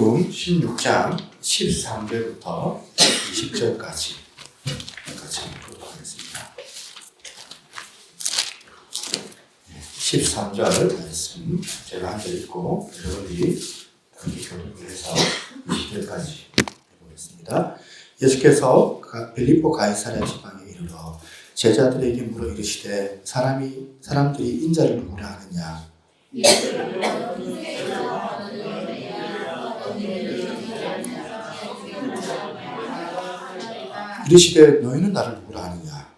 마태복음 16장 13절부터 20절까지 같이 보도록 하겠습니다. 13절 말씀 제가 한 절 읽고 여러분이 교독을 해서 20절까지 해보겠습니다. 예수께서 빌립보 가이사랴 지방에 이르러 제자들에게 물어 이르시되 사람들이 인자를 누구라 하느냐. 이르시되 너희는 나를 누구라 하느냐.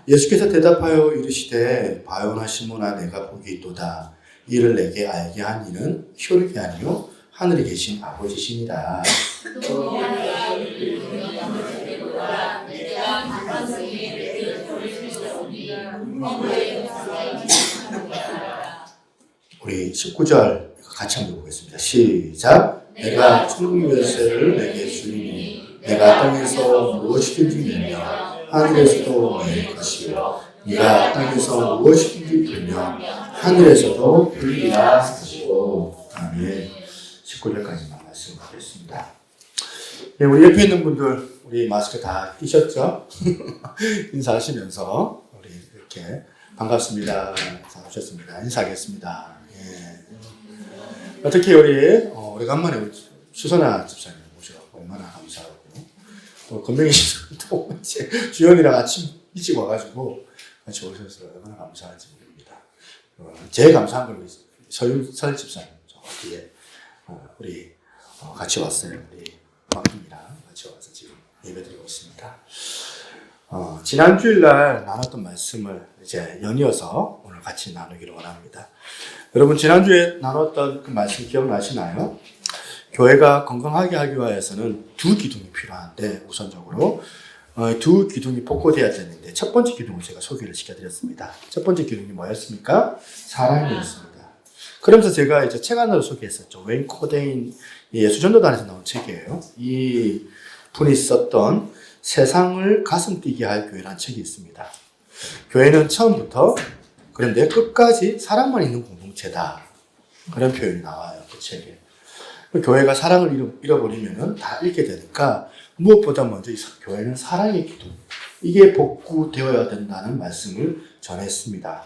예수께서 대답하여 이르시되 바요나 시몬아 내가 복이 있도다. 이를 내게 알게 한 이는 혈육이 아니요 하늘에 계신 아버지시니라. 우리 19절 같이 한번 보겠습니다. 시작. 내가 천국 열쇠를 내게 주리니 내가 땅에서 무엇이든지 내며 하늘에서도 낼 것이요 네가 땅에서 무엇이든지 풀면 하늘에서도 풀리라 하시고. 아멘. 19절까지만 말씀드리겠습니다. 네, 우리 옆에 있는 분들 우리 마스크 다 끼셨죠? 인사하시면서 우리 이렇게 반갑습니다. 잘 오셨습니다. 인사하겠습니다. 예. 어떻게 우리 오래간만에 우리 수선아 집사님 오셔서 얼마나 감사하고 또 건명희 씨도 주연이랑 아침 일찍 와가지고 같이 오셔서 얼마나 감사한지 모릅니다. 제일 감사한 건 서윤설 집사님 저 뒤에 우리 같이 왔어요. 우리 막둥이랑 같이 와서 지금 예배드리고 있습니다. 지난 주일날 나눴던 말씀을 이제 연이어서 오늘 같이 나누기를 원합니다. 여러분 지난주에 나눴던 그 말씀 기억나시나요? 교회가 건강하게 하기 위해서는 두 기둥이 필요한데 우선적으로 두 기둥이 복고되어야 되는데 첫 번째 기둥을 제가 소개를 시켜드렸습니다. 첫 번째 기둥이 뭐였습니까? 사랑이었습니다. 그러면서 제가 이제 책 하나를 소개했었죠. 웨인 코데인 예수전도단에서 나온 책이에요. 이 분이 썼던 세상을 가슴 뛰게 할 교회라는 책이 있습니다. 교회는 처음부터 그런데 끝까지 사랑만 있는 공동체다. 그런 표현이 나와요. 그 책에. 교회가 사랑을 잃어버리면 다 잃게 되니까 무엇보다 먼저 이 교회는 사랑의 기둥. 이게 복구되어야 된다는 말씀을 전했습니다.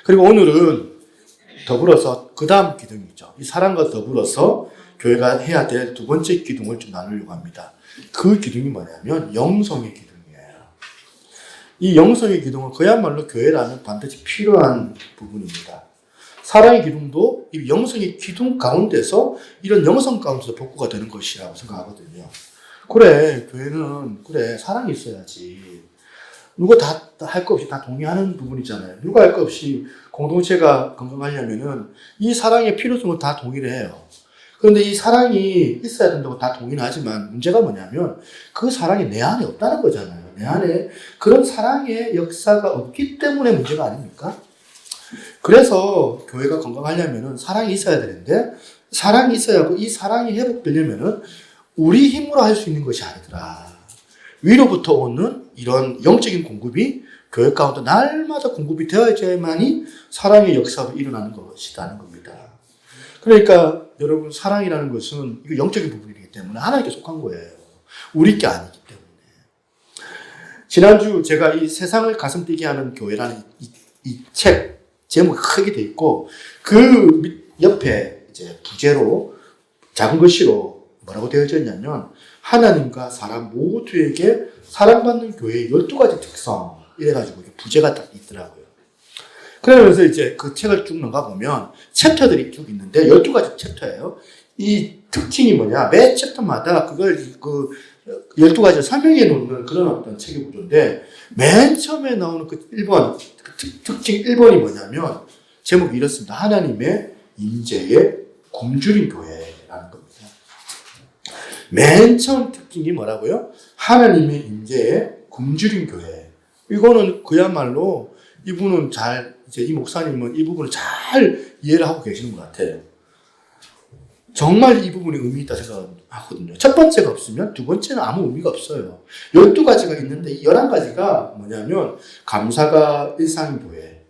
그리고 오늘은 더불어서 그 다음 기둥이죠. 이 사랑과 더불어서 교회가 해야 될 두 번째 기둥을 좀 나누려고 합니다. 그 기둥이 뭐냐면 영성의 기둥이에요. 이 영성의 기둥은 그야말로 교회라면 반드시 필요한 부분입니다. 사랑의 기둥도 이 영성의 기둥 가운데서 이런 영성 가운데서 복구가 되는 것이라고 생각하거든요. 그래, 교회는 그래 사랑이 있어야지. 누가 다 할 거 없이 다 동의하는 부분이잖아요. 누가 할 거 없이 공동체가 건강하려면은 이 사랑의 필요성을 다 동의를 해요. 그런데 이 사랑이 있어야 된다고 다 동의는 하지만 문제가 뭐냐면 그 사랑이 내 안에 없다는 거잖아요. 내 안에 그런 사랑의 역사가 없기 때문에 문제가 아닙니까? 그래서 교회가 건강하려면은 사랑이 있어야 되는데 사랑이 있어야 하고 이 사랑이 회복되려면은 우리 힘으로 할 수 있는 것이 아니더라. 위로부터 오는 이런 영적인 공급이 교회 가운데 날마다 공급이 되어야만이 사랑의 역사가 일어나는 것이라는 겁니다. 그러니까 여러분 사랑이라는 것은 이거 영적인 부분이기 때문에 하나님께 속한 거예요. 우리 게 아니기 때문에. 지난주 제가 이 세상을 가슴 뛰게 하는 교회라는 이 책 제목이 크게 돼 있고 그 옆에 이제 부제로 작은 글씨로 뭐라고 되어져 있냐면 하나님과 사람 모두에게 사랑받는 교회의 12가지 특성 이래가지고 부제가 딱 있더라고요. 그러면서 이제 그 책을 쭉 넘어가 보면 챕터들이 쭉 있는데 12가지 챕터예요. 이 특징이 뭐냐? 매 챕터마다 그걸 그 12가지를 설명해 놓는 그런 어떤 책의 구조인데 맨 처음에 나오는 그 1번 특징 1번이 뭐냐면 제목이 이렇습니다. 하나님의 임재의 굶주린 교회라는 겁니다. 맨 처음 특징이 뭐라고요? 하나님의 임재의 굶주린 교회. 이거는 그야말로 이분은 이제 이 목사님은 이 부분을 잘 이해를 하고 계시는 것 같아요. 정말 이 부분이 의미 있다 생각하거든요. 첫 번째가 없으면 두 번째는 아무 의미가 없어요. 12가지가 있는데 이 11가지가 뭐냐면 감사가 일상인 교회,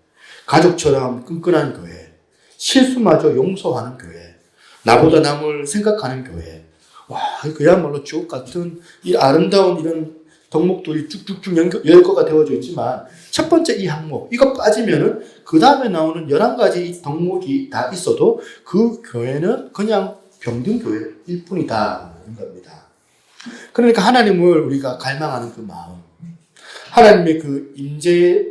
가족처럼 끈끈한 교회, 실수마저 용서하는 교회, 나보다 남을 생각하는 교회. 와, 그야말로 주옥 같은 이 아름다운 이런 덕목들이 쭉쭉쭉 열거가 되어져 있지만 첫 번째 이 항목, 이거 빠지면은 그 다음에 나오는 11가지 이 덕목이 다 있어도 그 교회는 그냥 병든 교회일 뿐이다. 이런 겁니다. 그러니까 하나님을 우리가 갈망하는 그 마음, 하나님의 그 임재에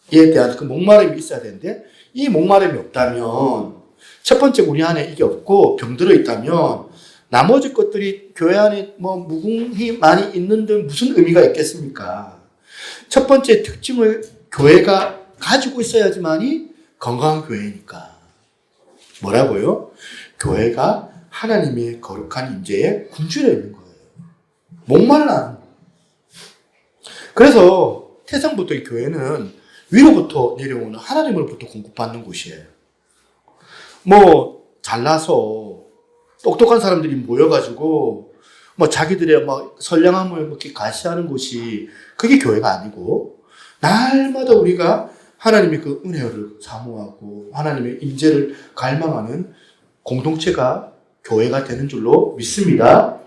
대한 그 목마름이 있어야 되는데 이 목마름이 없다면 첫 번째 우리 안에 이게 없고 병들어 있다면 나머지 것들이 교회 안에 뭐 무궁히 많이 있는 데 무슨 의미가 있겠습니까? 첫 번째 특징을 교회가 가지고 있어야지만이 건강한 교회니까. 뭐라고요? 교회가 하나님의 거룩한 임재에 굶주려 있는 거예요. 목말라. 그래서 태생부터 이 교회는 위로부터 내려오는 하나님으로부터 공급받는 곳이에요. 뭐 잘나서 똑똑한 사람들이 모여가지고 뭐 자기들의 뭐 선량함을 이렇게 가시하는 곳이 그게 교회가 아니고 날마다 우리가 하나님의 그 은혜를 사모하고 하나님의 임재를 갈망하는 공동체가 교회가 되는 줄로 믿습니다.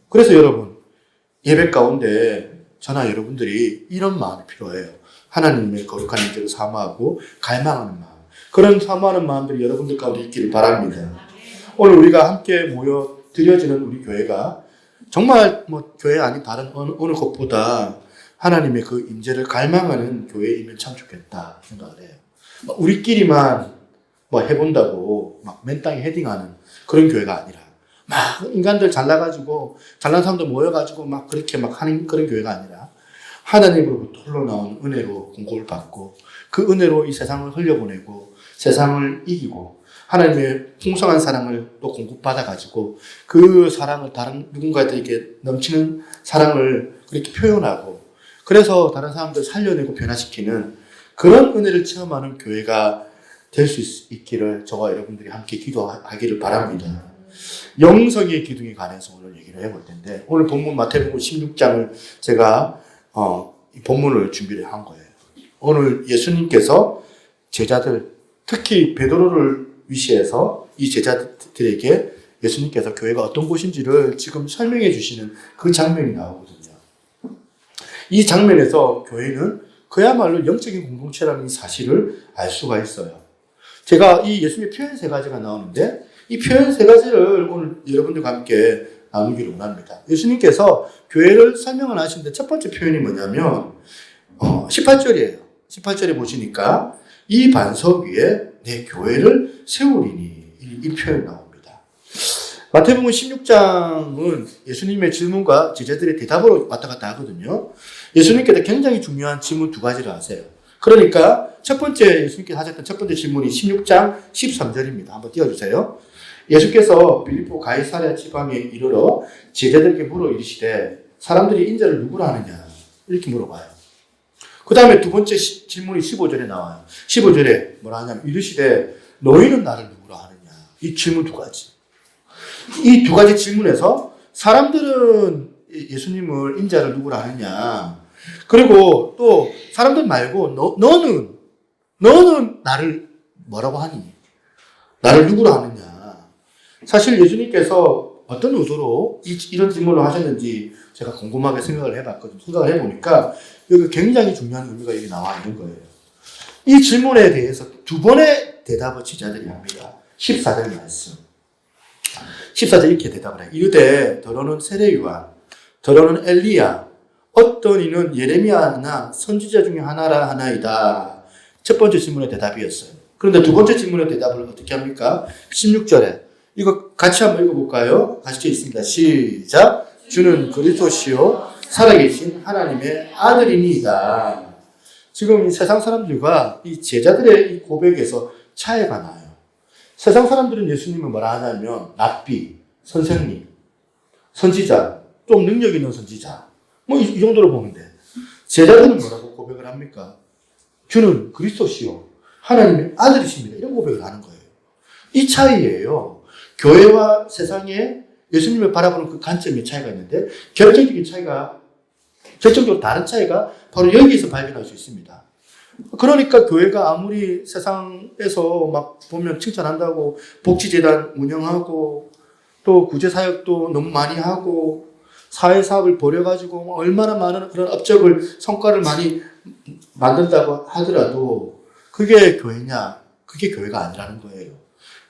그래서 여러분 예배 가운데 저나 여러분들이 이런 마음이 필요해요. 하나님의 거룩한 임재를 사모하고 갈망하는 마음. 그런 사모하는 마음들이 여러분들 가운데 있기를 바랍니다. 오늘 우리가 함께 모여 드려지는 우리 교회가 정말 뭐 교회 아닌 다른 어느 곳보다 하나님의 그 임재를 갈망하는 교회이면 참 좋겠다 생각을 해요. 우리끼리만 뭐 해본다고 막 맨땅에 헤딩하는 그런 교회가 아니라 막 인간들 잘나가지고 잘난 사람들 모여가지고 막 그렇게 막 하는 그런 교회가 아니라 하나님으로부터 흘러나온 은혜로 공급을 받고 그 은혜로 이 세상을 흘려보내고 세상을 이기고 하나님의 풍성한 사랑을 또 공급받아가지고 그 사랑을 다른 누군가에게 넘치는 사랑을 그렇게 표현하고 그래서 다른 사람들 살려내고 변화시키는 그런 은혜를 체험하는 교회가 될 수 있기를 저와 여러분들이 함께 기도하기를 바랍니다. 영성의 기둥에 관해서 오늘 얘기를 해볼 텐데 오늘 본문 마태복음 16장을 제가 본문을 준비를 한 거예요. 오늘 예수님께서 제자들 특히 베드로를 위시해서 이 제자들에게 예수님께서 교회가 어떤 곳인지를 지금 설명해 주시는 그 장면이 나오거든요. 이 장면에서 교회는 그야말로 영적인 공동체라는 사실을 알 수가 있어요. 제가 이 예수님의 표현 3가지가 나오는데 이 표현 3가지를 오늘 여러분들과 함께 나누기를 원합니다. 예수님께서 교회를 설명을 하시는데 첫 번째 표현이 뭐냐면 18절이에요. 18절에 보시니까 이 반석 위에 내 교회를 세우리니 이 표현이 나옵니다. 마태복음 16장은 예수님의 질문과 제자들의 대답으로 왔다 갔다 하거든요. 예수님께서 굉장히 중요한 질문 2가지를 하세요. 그러니까 첫 번째 예수님께서 하셨던 첫 번째 질문이 16장 13절입니다. 한번 띄워주세요. 예수께서 빌립보 가이사랴 지방에 이르러 제자들에게 물어 이르시되 사람들이 인자를 누구로 하느냐 이렇게 물어봐요. 그 다음에 두 번째 질문이 15절에 나와요. 15절에 뭐라 하냐면 이르시되 너희는 나를 누구로 하느냐. 이 질문 2가지. 이 2가지 질문에서 사람들은 예수님을 인자를 누구로 하느냐. 그리고 또 사람들 말고 너는 나를 뭐라고 하니? 나를 누구로 하느냐. 사실 예수님께서 어떤 의도로 이런 질문을 하셨는지 제가 궁금하게 생각을 해봤거든요. 생각을 해보니까 여기 굉장히 중요한 의미가 여기 나와 있는 거예요. 이 질문에 대해서 2번의 대답을 제자들이 합니다. 14절 말씀. 14절 이렇게 대답을 해요. 이르되 더러는 세례요한, 더러는 엘리야, 어떤 이는 예레미야나 선지자 중에 하나라 하나이다. 첫 번째 질문의 대답이었어요. 그런데 2번째 질문의 대답을 어떻게 합니까? 16절에 이거 같이 한번 읽어볼까요? 같이 있습니다. 시작. 주는 그리스도시요 살아계신 하나님의 아들이니이다. 지금 이 세상 사람들과 이 제자들의 이 고백에서 차이가 나요. 세상 사람들은 예수님을 뭐라 하냐면 랍비, 선생님, 선지자, 좀 능력 있는 선지자 뭐 이 정도로 보는데 제자들은 뭐라고 고백을 합니까? 주는 그리스도시요 하나님의 아들이십니다. 이런 고백을 하는 거예요. 이 차이예요. 교회와 세상에 예수님을 바라보는 그 관점의 차이가 있는데 결정적으로 다른 차이가 바로 여기에서 발견할 수 있습니다. 그러니까 교회가 아무리 세상에서 막 보면 칭찬한다고 복지재단 운영하고 또 구제사역도 너무 많이 하고 사회사업을 벌여가지고 얼마나 많은 그런 업적을 성과를 많이 만든다고 하더라도 그게 교회냐? 그게 교회가 아니라는 거예요.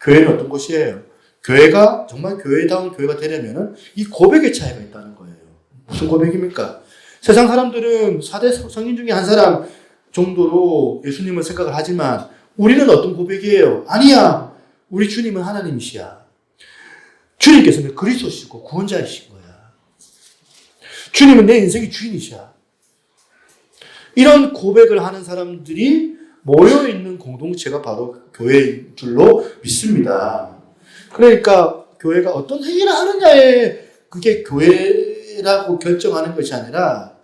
교회는 어떤 곳이에요? 교회가 정말 교회다운 교회가 되려면은 이 고백의 차이가 있다는 거예요. 무슨 고백입니까? 세상 사람들은 4대 성인 중에 한 사람 정도로 예수님을 생각을 하지만 우리는 어떤 고백이에요? 아니야. 우리 주님은 하나님이시야. 주님께서는 그리스도시고 구원자이신 거야. 주님은 내 인생의 주인이시야. 이런 고백을 하는 사람들이 모여있는 공동체가 바로 교회인 줄로 믿습니다. 그러니까 교회가 어떤 행위를 하느냐에 그게 교회라고 결정하는 것이 아니라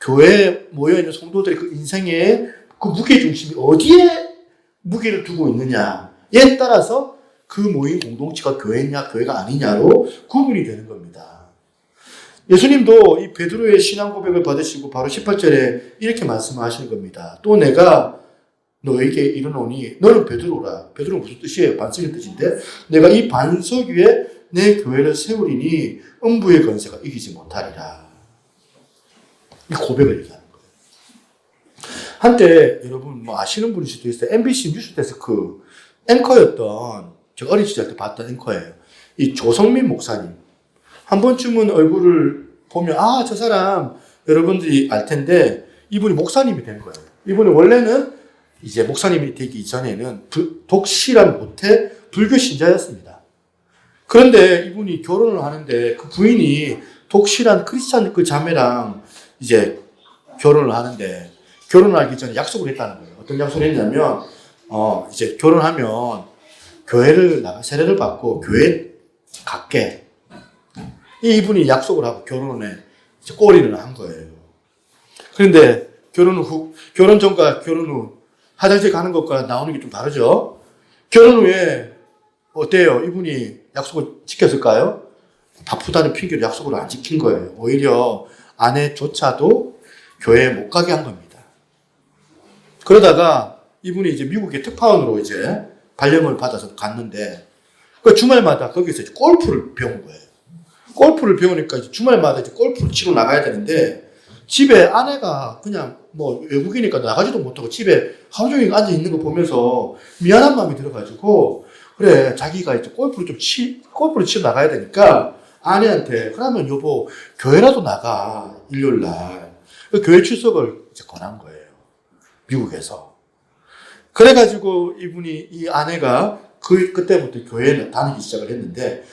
교회에 모여있는 성도들의 그 인생의 그 무게중심이 어디에 무게를 두고 있느냐에 따라서 그 모인 공동체가 교회냐 교회가 아니냐로 구분이 되는 겁니다. 예수님도 이 베드로의 신앙 고백을 받으시고 바로 18절에 이렇게 말씀하시는 겁니다. 또 내가 너에게 이르노니 너는 베드로라. 베드로는 무슨 뜻이에요? 반석의 뜻인데 내가 이 반석 위에 내 교회를 세우리니 음부의 권세가 이기지 못하리라. 이 고백을 얘기하는 거예요. 한때 여러분 뭐 아시는 분일 수도 있어요. MBC 뉴스데스크 앵커였던 제가 어린 시절 때 봤던 앵커예요. 이 조성민 목사님. 한 번쯤은 얼굴을 보면 아, 저 사람 여러분들이 알 텐데 이분이 목사님이 된 거예요. 이분이 원래는 이제 목사님이 되기 전에는 독실한 모태 불교 신자였습니다. 그런데 이분이 결혼을 하는데 그 부인이 독실한 크리스찬 그 자매랑 이제 결혼을 하는데 결혼하기 전에 약속을 했다는 거예요. 어떤 약속을 했냐면 이제 결혼하면 교회를 나가 세례를 받고 교회 갈게. 이분이 약속을 하고 결혼에 이제 꼬리를 한 거예요. 그런데 결혼 전과 결혼 후 화장실 가는 것과 나오는 게 좀 다르죠? 결혼 후에 어때요? 이분이 약속을 지켰을까요? 바쁘다는 핑계로 약속을 안 지킨 거예요. 오히려 아내조차도 교회에 못 가게 한 겁니다. 그러다가 이분이 이제 미국의 특파원으로 이제 발령을 받아서 갔는데 그 주말마다 거기서 이제 골프를 배운 거예요. 골프를 배우니까 이제 주말마다 이제 골프를 치러 나가야 되는데 집에 아내가 그냥 뭐 외국이니까 나가지도 못하고 집에 하루 종일 앉아 있는 거 보면서 미안한 마음이 들어가지고 그래 자기가 이제 골프를 치러 나가야 되니까 아내한테 그러면 여보 교회라도 나가 일요일 날 교회 출석을 이제 권한 거예요. 미국에서. 그래가지고 이 아내가 그때부터 교회를 다니기 시작을 했는데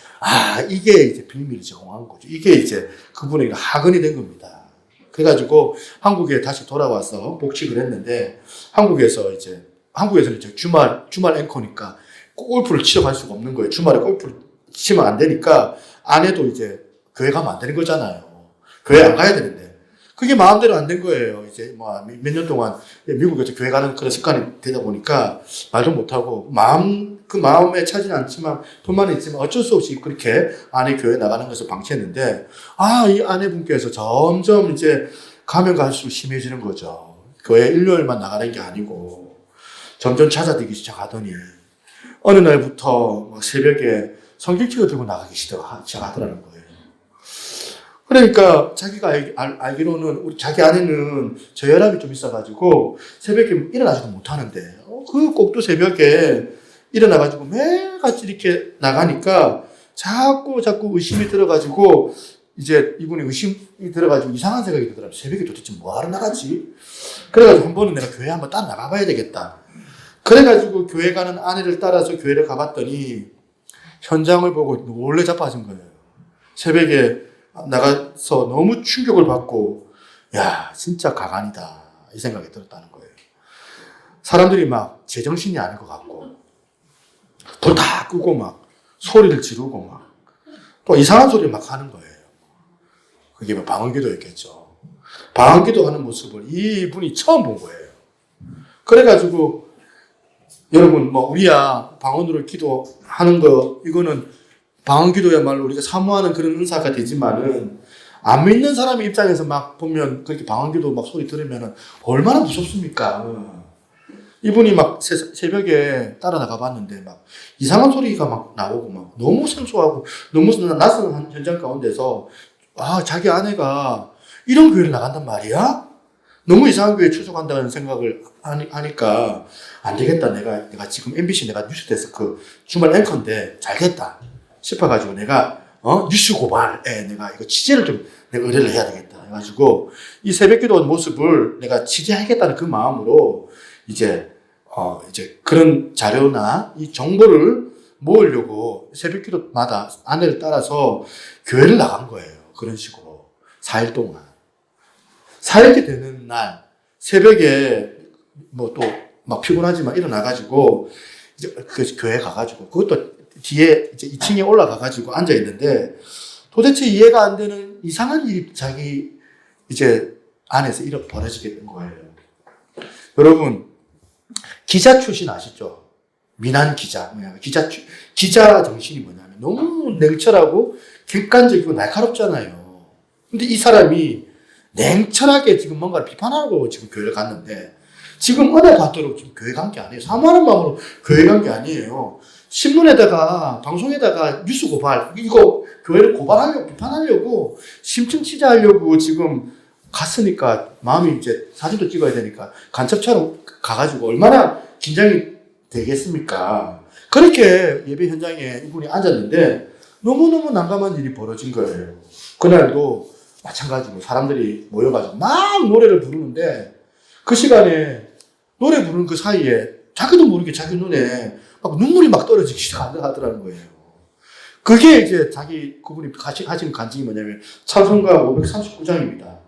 이게 이제 비밀을 제공한 거죠. 이게 이제 그분에게 학원이 된 겁니다. 그래가지고 한국에 다시 돌아와서 복직을 했는데 한국에서는 이제 주말 앵커니까 골프를 치러 갈 수가 없는 거예요. 주말에 골프를 치면 안 되니까 아내도 이제 교회 가면 안 되는 거잖아요. 교회 안 가야 되는데 그게 마음대로 안 된 거예요. 이제 뭐 몇 년 동안 미국에서 교회 가는 그런 습관이 되다 보니까 말도 못하고 그 마음에 차지는 않지만 돈만 있지만 어쩔 수 없이 그렇게 아내 교회 나가는 것을 방치했는데 이 아내분께서 점점 이제 가면 갈수록 심해지는 거죠. 교회 일요일만 나가는 게 아니고 점점 찾아들기 시작하더니 어느 날부터 막 새벽에 성경책을 들고 나가기 시작하더라는 거예요. 그러니까 자기가 알기로는 자기 아내는 저혈압이 좀 있어가지고 새벽에 일어나지도 못하는데 그 꼭두 새벽에 일어나가지고 매일같이 이렇게 나가니까 자꾸 의심이 들어가지고 이제 이분이 의심이 들어가지고 이상한 생각이 들더라고요. 새벽에 도대체 뭐하러 나가지? 그래가지고 한 번은 내가 교회 한번 따라 나가봐야 되겠다. 그래가지고 교회 가는 아내를 따라서 교회를 가봤더니 현장을 보고 놀래 자빠진 거예요. 새벽에 나가서 너무 충격을 받고 야 진짜 가관이다 이 생각이 들었다는 거예요. 사람들이 막 제정신이 아닌 것 같고 불 다 끄고 막 소리를 지르고 막 또 이상한 소리를 막 하는 거예요. 그게 뭐 방언기도였겠죠. 방언기도 하는 모습을 이분이 처음 본 거예요. 그래가지고 여러분 뭐 우리야 방언으로 기도하는 거 이거는 방언기도야말로 우리가 사모하는 그런 은사가 되지만은 안 믿는 사람 입장에서 막 보면 그렇게 방언기도 막 소리 들으면 얼마나 무섭습니까? 이분이 막 새벽에 따라 나가 봤는데 막 이상한 소리가 막 나오고 막 너무 생소하고 너무 낯선 현장 가운데서 아, 자기 아내가 이런 교회를 나간단 말이야? 너무 이상한 교회에 출석한다는 생각을 하니까 안 되겠다. 내가 지금 MBC 내가 뉴스데스크 주말 앵커인데 잘 됐다 싶어가지고 내가 뉴스 고발에 내가 이거 취재를 좀 내가 의뢰를 해야 되겠다 해가지고 이 새벽기도 모습을 내가 취재하겠다는 그 마음으로 이제 그런 자료나 이 정보를 모으려고 새벽기도마다 아내를 따라서 교회를 나간 거예요. 그런 식으로 4일 동안 4일째 되는 날 새벽에 뭐 또 막 피곤하지만 일어나가지고 이제 그 교회 가가지고 그것도 뒤에 이제 2층에 올라가가지고 앉아 있는데 도대체 이해가 안 되는 이상한 일이 자기 이제 안에서 이렇게 벌어지게 된 거예요. 여러분 기자 출신 아시죠? 민한 기자. 기자 정신이 뭐냐면 너무 냉철하고 객관적이고 날카롭잖아요. 근데 이 사람이 냉철하게 지금 뭔가를 비판하고 지금 교회를 갔는데 지금 은혜 받도록 지금 교회 간 게 아니에요. 사모하는 마음으로 교회 간 게 아니에요. 신문에다가 방송에다가 뉴스 고발 이거 교회를 고발하려고 비판하려고 심층 취재하려고 지금 갔으니까 마음이 이제 사진도 찍어야 되니까 간첩처럼 가가지고 얼마나 긴장이 되겠습니까? 그렇게 예배 현장에 이분이 앉았는데 너무너무 난감한 일이 벌어진 거예요. 그날도 마찬가지로 사람들이 모여가지고 막 노래를 부르는데 그 시간에 노래 부르는 그 사이에 자기도 모르게 자기 눈에 막 눈물이 막 떨어지기 시작하더라는 거예요. 그게 이제 그분이 하신 간증이 뭐냐면 찬송가 539장입니다.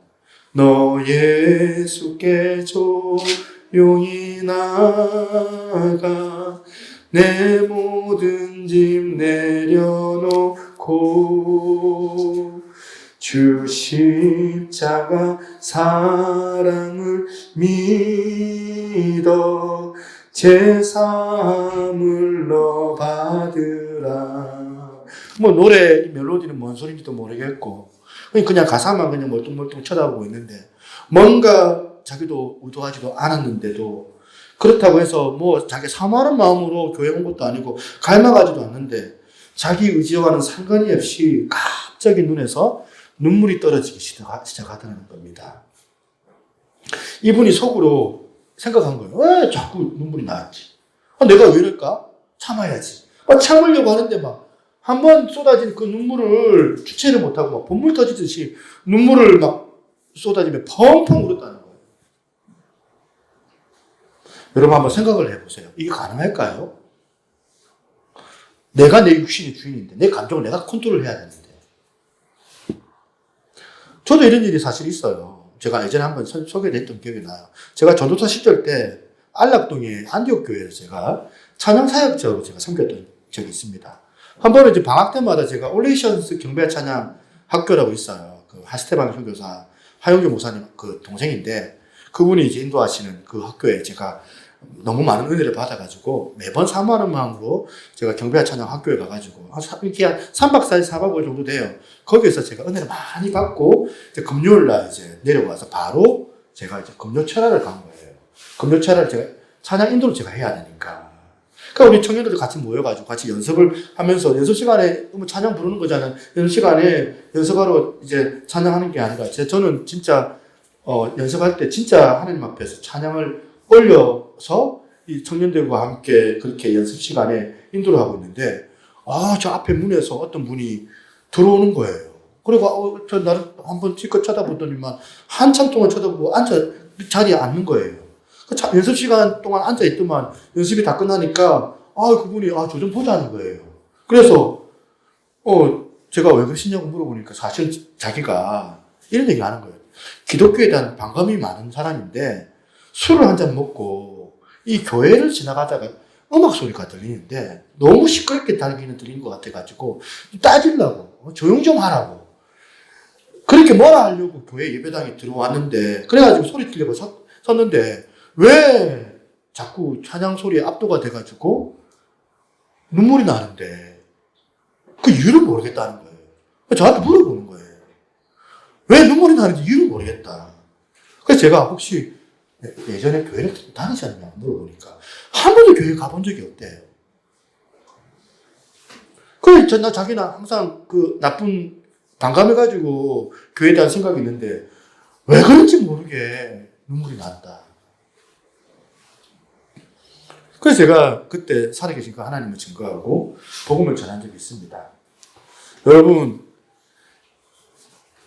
너 예수께 조용히 나가 내 모든 짐 내려놓고 주 십자가 사랑을 믿어 제사함을 너 받으라. 뭐 노래 멜로디는 뭔 소리인지도 모르겠고 그냥 가사만 그냥 멀뚱멀뚱 쳐다보고 있는데 뭔가 자기도 의도하지도 않았는데도 그렇다고 해서 뭐 자기 사모하는 마음으로 교회 온 것도 아니고 갈망하지도 않는데 자기 의지와는 상관이 없이 갑자기 눈에서 눈물이 떨어지기 시작하더라는 겁니다. 이분이 속으로 생각한 거예요. 왜 자꾸 눈물이 나왔지? 내가 왜 이럴까? 참아야지. 참으려고 하는데 막 한 번 쏟아진 그 눈물을 주체를 못하고 막 본물 터지듯이 눈물을 막 쏟아지며 펑펑 울었다는 거예요. 여러분 한번 생각을 해보세요. 이게 가능할까요? 내가 내 육신의 주인인데 내 감정을 내가 컨트롤 해야 되는데 저도 이런 일이 사실 있어요. 제가 예전에 한번 소개했던 기억이 나요. 제가 전도사 시절 때 안락동의 안디옥 교회를 제가 찬양 사역자로 제가 섬겼던 적이 있습니다. 한 번은 이제 방학 때마다 제가 올레이션스 경배 찬양 학교라고 있어요. 그 하스테반 선교사 하용규 목사님 그 동생인데 그분이 이제 인도하시는 그 학교에 제가 너무 많은 은혜를 받아가지고 매번 사모하는 마음으로 제가 경배와 찬양 학교에 가가지고 이렇게 한 3박 4일 4박 5일 정도 돼요. 거기에서 제가 은혜를 많이 받고 이제 금요일날 이제 내려와서 바로 제가 이제 금요 철야를 간 거예요. 금요 철야를 제가 찬양 인도를 제가 해야 되니까. 그러니까 우리 청년들 같이 모여가지고 같이 연습을 하면서 연습 시간에 찬양 부르는 거잖아요. 연습 시간에 연습하러 이제 찬양하는 게 아니라 저는 진짜 연습할 때 진짜 하나님 앞에서 찬양을 올려서 이 청년들과 함께 그렇게 연습 시간에 인도를 하고 있는데 저 앞에 문에서 어떤 분이 들어오는 거예요. 그리고 저 나를 한번 찔끔 쳐다보더니만 한참 동안 쳐다보고 자리에 앉는 거예요. 연습 시간 동안 앉아있더만 연습이 다 끝나니까 그분이 저 좀 보자는 거예요. 그래서 제가 왜 그러시냐고 물어보니까 사실 자기가 이런 얘기를 하는 거예요. 기독교에 대한 반감이 많은 사람인데 술을 한 잔 먹고 이 교회를 지나가다가 음악 소리가 들리는데 너무 시끄럽게 들리는 것 같아가지고 따지려고 조용 좀 하라고 그렇게 뭐라 하려고 교회 예배당에 들어왔는데 그래가지고 소리 들려고 섰는데 왜 자꾸 찬양 소리에 압도가 돼가지고 눈물이 나는데 그 이유를 모르겠다는 거예요. 저한테 물어보는 거예요. 왜 눈물이 나는지 이유를 모르겠다. 그래서 제가 혹시 예전에 교회를 다니셨냐 물어보니까 한 번도 교회 가본 적이 없대요. 그래, 자기는 항상 그 나쁜 반감해가지고 교회에 대한 생각이 있는데 왜 그런지 모르게 눈물이 났다. 그래서 제가 그때 살아계신 그 하나님을 증거하고 복음을 전한 적이 있습니다. 여러분,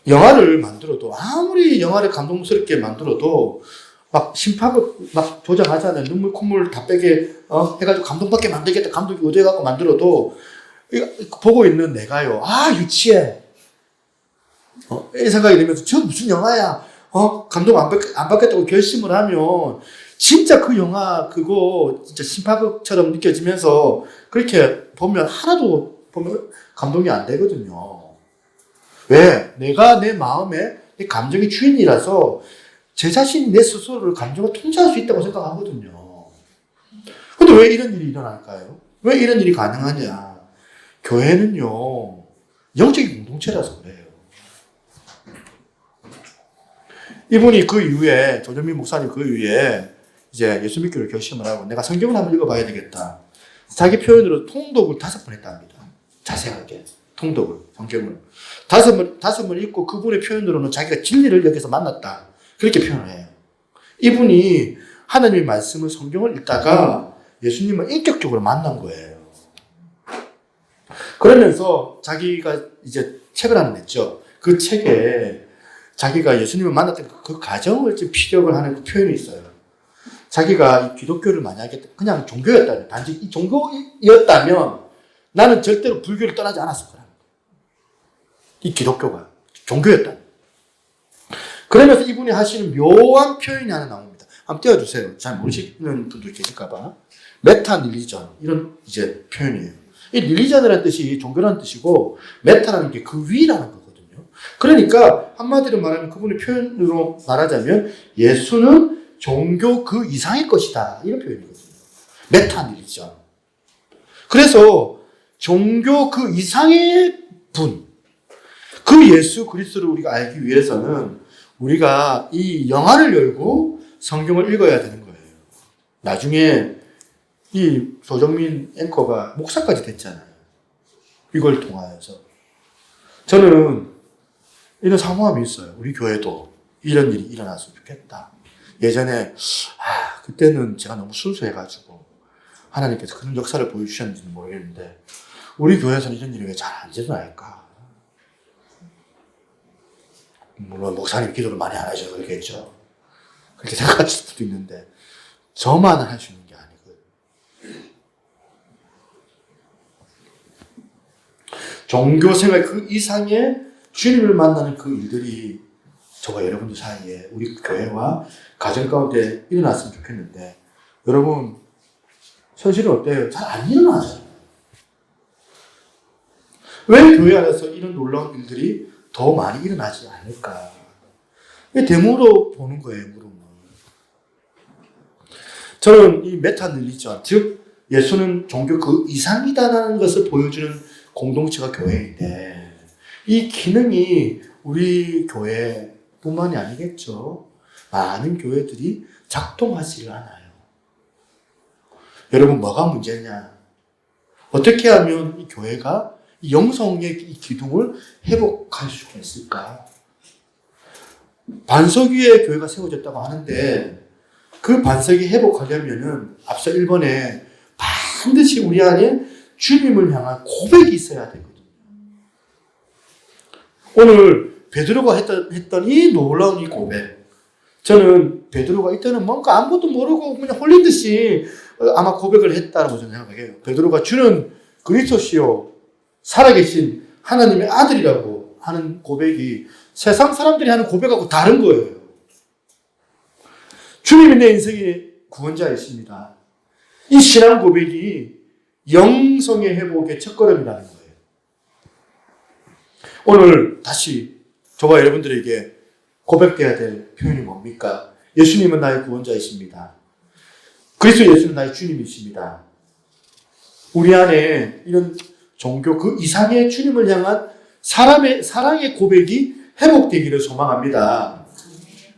영화를 만들어도 아무리 영화를 감동스럽게 만들어도 막 심파극 막 조장하잖아요. 눈물 콧물 다 빼게 해가지고 감동받게 만들겠다. 감독이 의도해갖고 만들어도 보고 있는 내가요. 아, 유치해. 이 생각이 들면서 저 무슨 영화야. 감동 안 받겠다고 결심을 하면 진짜 그 영화 그거 진짜 심파극처럼 느껴지면서 그렇게 보면 하나도 보면 감동이 안 되거든요. 왜? 내가 내 마음에 내 감정의 주인이라서 제 자신이 내 스스로를 감정을 통제할 수 있다고 생각하거든요. 근데 왜 이런 일이 일어날까요? 왜 이런 일이 가능하냐? 교회는요, 영적인 공동체라서 그래요. 이분이 그 이후에, 조정민 목사님 그 이후에 이제 예수 믿기로 결심을 하고 내가 성경을 한번 읽어봐야 되겠다. 자기 표현으로 통독을 5번 했답니다. 자세하게. 통독을, 성경을. 5번 읽고 그분의 표현으로는 자기가 진리를 여기서 만났다. 그렇게 표현을 해요. 이분이 하나님의 말씀을 성경을 읽다가 예수님을 인격적으로 만난 거예요. 그러면서 자기가 이제 책을 하나 냈죠. 그 책에 자기가 예수님을 만났던 그 과정을 좀 피력을 하는 그 표현이 있어요. 자기가 이 기독교를 만약에 그냥 종교였다면, 단지 이 종교였다면 나는 절대로 불교를 떠나지 않았을 거라는 거예요. 이 기독교가 종교였다면. 그러면서 이분이 하시는 묘한 표현이 하나 나옵니다. 한번 띄워주세요. 잘 모르시는 분들 계실까봐. 메타 릴리전. 이런 이제 표현이에요. 이 릴리전이라는 뜻이 종교라는 뜻이고, 메타라는 게 그 위라는 거거든요. 그러니까, 한마디로 말하면 그분의 표현으로 말하자면, 예수는 종교 그 이상의 것이다. 이런 표현이거든요. 메타 릴리전. 그래서, 종교 그 이상의 분. 그 예수 그리스도를 우리가 알기 위해서는 우리가 이 영화를 열고 성경을 읽어야 되는 거예요. 나중에 이 조정민 앵커가 목사까지 됐잖아요. 이걸 통하여서. 저는 이런 사모함이 있어요. 우리 교회도 이런 일이 일어났으면 좋겠다. 예전에 그때는 제가 너무 순수해가지고 하나님께서 그런 역사를 보여주셨는지는 모르겠는데 우리 교회에서는 이런 일이 왜 잘 안 일어날까? 물론 목사님 기도를 많이 안 하셔서 그렇겠죠. 그렇게 생각하실 수도 있는데 저만 할 수 있는 게 아니거든요. 종교생활 그 이상의 주님을 만나는 그 일들이 저와 여러분들 사이에 우리 교회와 가정 가운데 일어났으면 좋겠는데 여러분 현실은 어때요? 잘 안 일어나죠. 왜 교회 안에서 이런 놀라운 일들이 더 많이 일어나지 않을까? 대물로 보는 거예요, 물음을. 저는 이 메타 릴리전, 즉 예수는 종교 그 이상이다라는 것을 보여주는 공동체가 교회인데 이 기능이 우리 교회뿐만이 아니겠죠. 많은 교회들이 작동하지를 않아요. 여러분 뭐가 문제냐? 어떻게 하면 이 교회가 이 영성의 이 기둥을 회복할 수가 있을까? 반석 위에 교회가 세워졌다고 하는데 그 반석이 회복하려면은 앞서 1번에 반드시 우리 안에 주님을 향한 고백이 있어야 되거든요. 오늘 베드로가 했던 이 놀라운 이 고백. 저는 베드로가 이때는 뭔가 아무것도 모르고 그냥 홀린 듯이 아마 고백을 했다고 저는 생각해요. 베드로가 주는 그리스도시요 살아계신 하나님의 아들이라고 하는 고백이 세상 사람들이 하는 고백하고 다른 거예요. 주님이 내 인생의 구원자이십니다. 이 신앙 고백이 영성의 회복의 첫걸음이라는 거예요. 오늘 다시 저와 여러분들에게 고백돼야 될 표현이 뭡니까? 예수님은 나의 구원자이십니다. 그리스도 예수는 나의 주님이십니다. 우리 안에 이런 종교 그 이상의 주님을 향한 사랑의 고백이 회복되기를 소망합니다.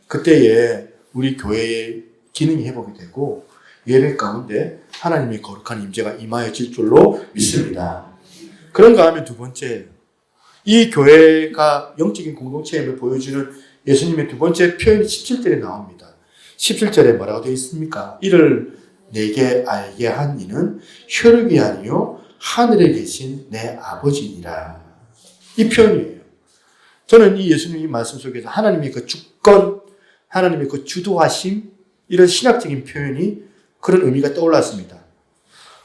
그때에 우리 교회의 기능이 회복이 되고 예배 가운데 하나님의 거룩한 임재가 임하여질 줄로 믿습니다. 그런가 하면 두 번째, 이 교회가 영적인 공동체임을 보여주는 예수님의 두 번째 표현이 17절에 나옵니다. 17절에 뭐라고 되어 있습니까? 이를 내게 알게 한 이는 혈육이 아니요 하늘에 계신 내 아버지니라. 이 표현이에요. 저는 이 예수님의 말씀 속에서 하나님의 그 주권, 하나님의 그 주도하심, 이런 신학적인 표현이 그런 의미가 떠올랐습니다.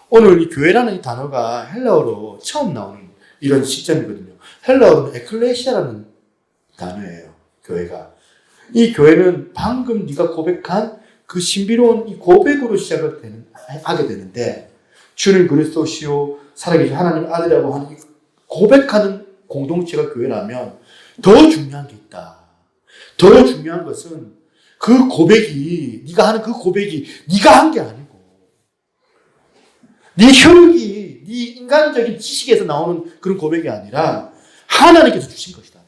오늘 이 교회라는 이 단어가 헬라어로 처음 나오는 이런 시점이거든요. 헬라어로는 에클레시아라는 단어예요. 교회가. 이 교회는 방금 네가 고백한 그 신비로운 이 고백으로 하게 되는데, 주는 그리스도시요 살아계신 하나님 아들이라고 하는 고백하는 공동체가 교회라면 더 중요한 게 있다. 더 중요한 것은 그 고백이, 네가 하는 그 고백이 네가 한 게 아니고 네 혈육이, 네 인간적인 지식에서 나오는 그런 고백이 아니라 하나님께서 주신 것이다.